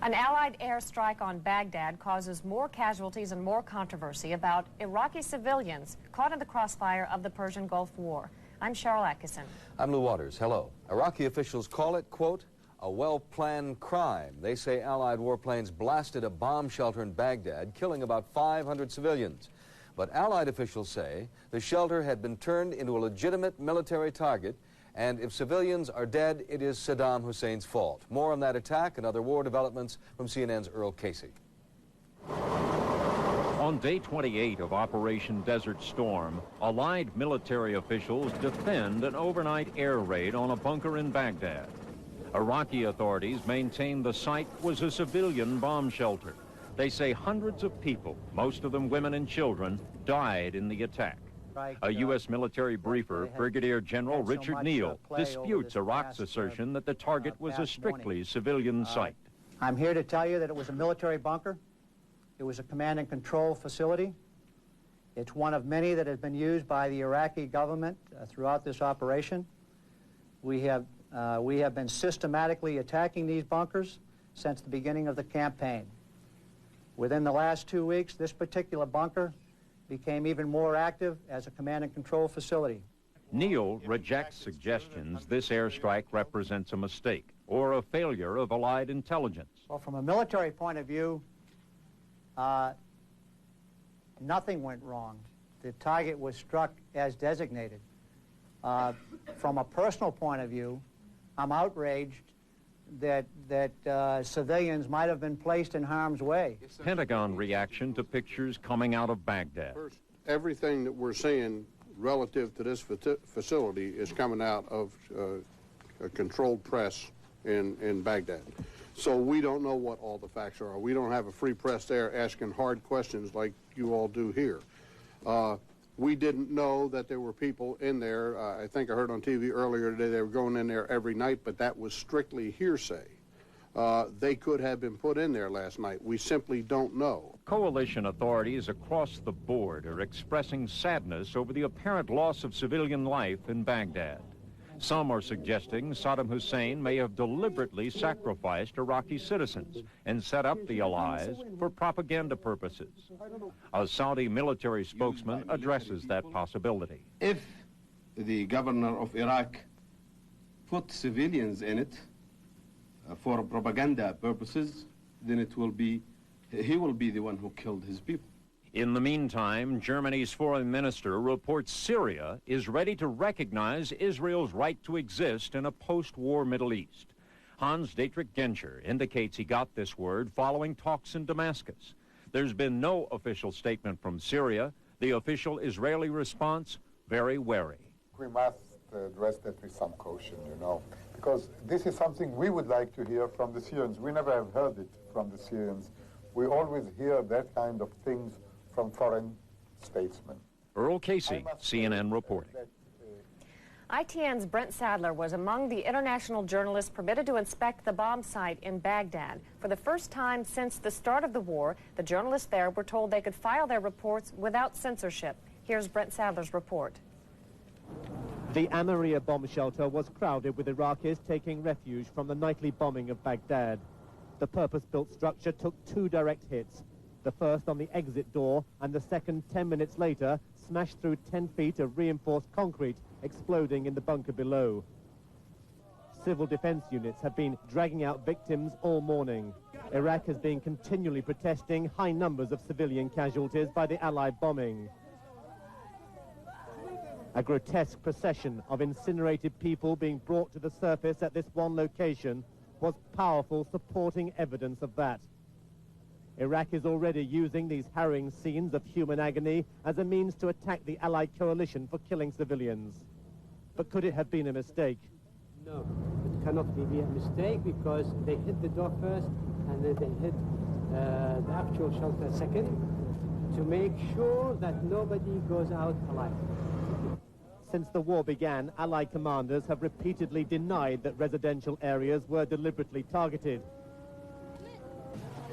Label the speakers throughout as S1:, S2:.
S1: An Allied airstrike on Baghdad causes more casualties and more controversy about Iraqi civilians caught in the crossfire of the Persian Gulf War. I'm Cheryl Atkinson.
S2: I'm Lou Waters. Hello. Iraqi officials call it, quote, a well-planned crime. They say Allied warplanes blasted a bomb shelter in Baghdad, killing about 500 civilians. But Allied officials say the shelter had been turned into a legitimate military target, and if civilians are dead, it is Saddam Hussein's fault. More on that attack and other war developments from CNN's Earl Casey.
S3: On day 28 of Operation Desert Storm, Allied military officials defend an overnight air raid on a bunker in Baghdad. Iraqi authorities maintain the site was a civilian bomb shelter. They say hundreds of people, most of them women and children, died in the attack. A U.S. military briefer, Brigadier General Richard Neal, disputes Iraq's assertion that the target was a strictly civilian site.
S4: I'm here to tell you that it was a military bunker. It was a command and control facility. It's one of many that has been used by the Iraqi government throughout this operation. We have been systematically attacking these bunkers since the beginning of the campaign. Within the last 2 weeks, this particular bunker became even more active as a command and control facility.
S3: Neal rejects suggestions this airstrike represents a mistake or a failure of Allied intelligence.
S4: Well, from a military point of view, nothing went wrong. The target was struck as designated. From a personal point of view, I'm outraged that civilians might have been placed in harm's way.
S3: Pentagon reaction to pictures coming out of Baghdad.
S5: First, everything that we're seeing relative to this facility is coming out of a controlled press in Baghdad. So we don't know what all the facts are. We don't have a free press there asking hard questions like you all do here. We didn't know that there were people in there. I think I heard on TV earlier today they were going in there every night, but that was strictly hearsay. They could have been put in there last night. We simply don't know.
S3: Coalition authorities across the board are expressing sadness over the apparent loss of civilian life in Baghdad. Some are suggesting Saddam Hussein may have deliberately sacrificed Iraqi citizens and set up the allies for propaganda purposes. A Saudi military spokesman addresses that possibility.
S6: If the governor of Iraq put civilians in it for propaganda purposes, then he will be the one who killed his people.
S3: In the meantime, Germany's foreign minister reports Syria is ready to recognize Israel's right to exist in a post-war Middle East. Hans-Dietrich Genscher indicates he got this word following talks in Damascus. There's been no official statement from Syria. The official Israeli response, very wary.
S7: We must address that with some caution, because this is something we would like to hear from the Syrians. We never have heard it from the Syrians. We always hear that kind of things from foreign statesmen.
S3: Earl Casey, CNN reporting.
S1: ITN's Brent Sadler was among the international journalists permitted to inspect the bomb site in Baghdad. For the first time since the start of the war, the journalists there were told they could file their reports without censorship. Here's Brent Sadler's report.
S8: The L'Amriyah bomb shelter was crowded with Iraqis taking refuge from the nightly bombing of Baghdad. The purpose-built structure took 2 direct hits. The first on the exit door, and the second 10 minutes later, smashed through 10 feet of reinforced concrete, exploding in the bunker below. Civil defense units have been dragging out victims all morning. Iraq has been continually protesting high numbers of civilian casualties by the Allied bombing. A grotesque procession of incinerated people being brought to the surface at this one location was powerful supporting evidence of that. Iraq is already using these harrowing scenes of human agony as a means to attack the Allied coalition for killing civilians. But could it have been a mistake?
S9: No, it cannot be a mistake because they hit the door first and then they hit the actual shelter second to make sure that nobody goes out alive.
S8: Since the war began, Allied commanders have repeatedly denied that residential areas were deliberately targeted.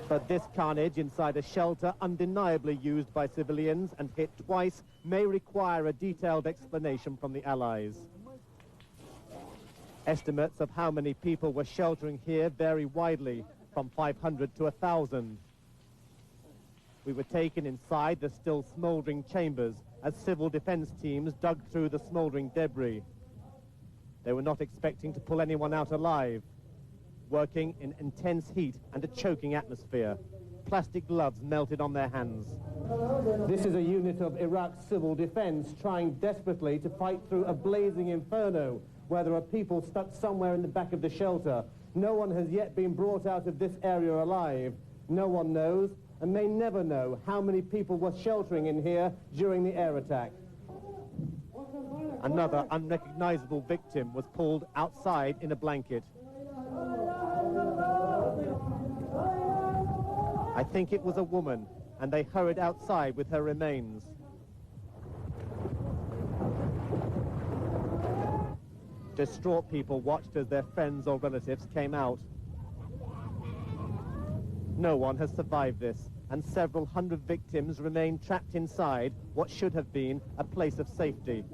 S8: But this carnage inside a shelter undeniably used by civilians and hit twice may require a detailed explanation from the Allies. Estimates of how many people were sheltering here vary widely. from 500 to 1,000. We were taken inside the still smouldering chambers as civil defense teams dug through the smouldering debris. They were not expecting to pull anyone out alive, working in intense heat and a choking atmosphere. Plastic gloves melted on their hands. This is a unit of Iraq's civil defense trying desperately to fight through a blazing inferno where there are people stuck somewhere in the back of the shelter. No one has yet been brought out of this area alive. No one knows and may never know how many people were sheltering in here during the air attack. Another unrecognizable victim was pulled outside in a blanket. I think it was a woman, and they hurried outside with her remains. Distraught people watched as their friends or relatives came out. No one has survived this, and several hundred victims remain trapped inside what should have been a place of safety.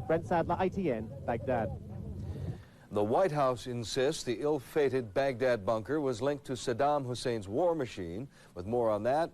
S8: Brent Sadler, ITN, Baghdad.
S2: The White House insists the ill-fated Baghdad bunker was linked to Saddam Hussein's war machine. With more on that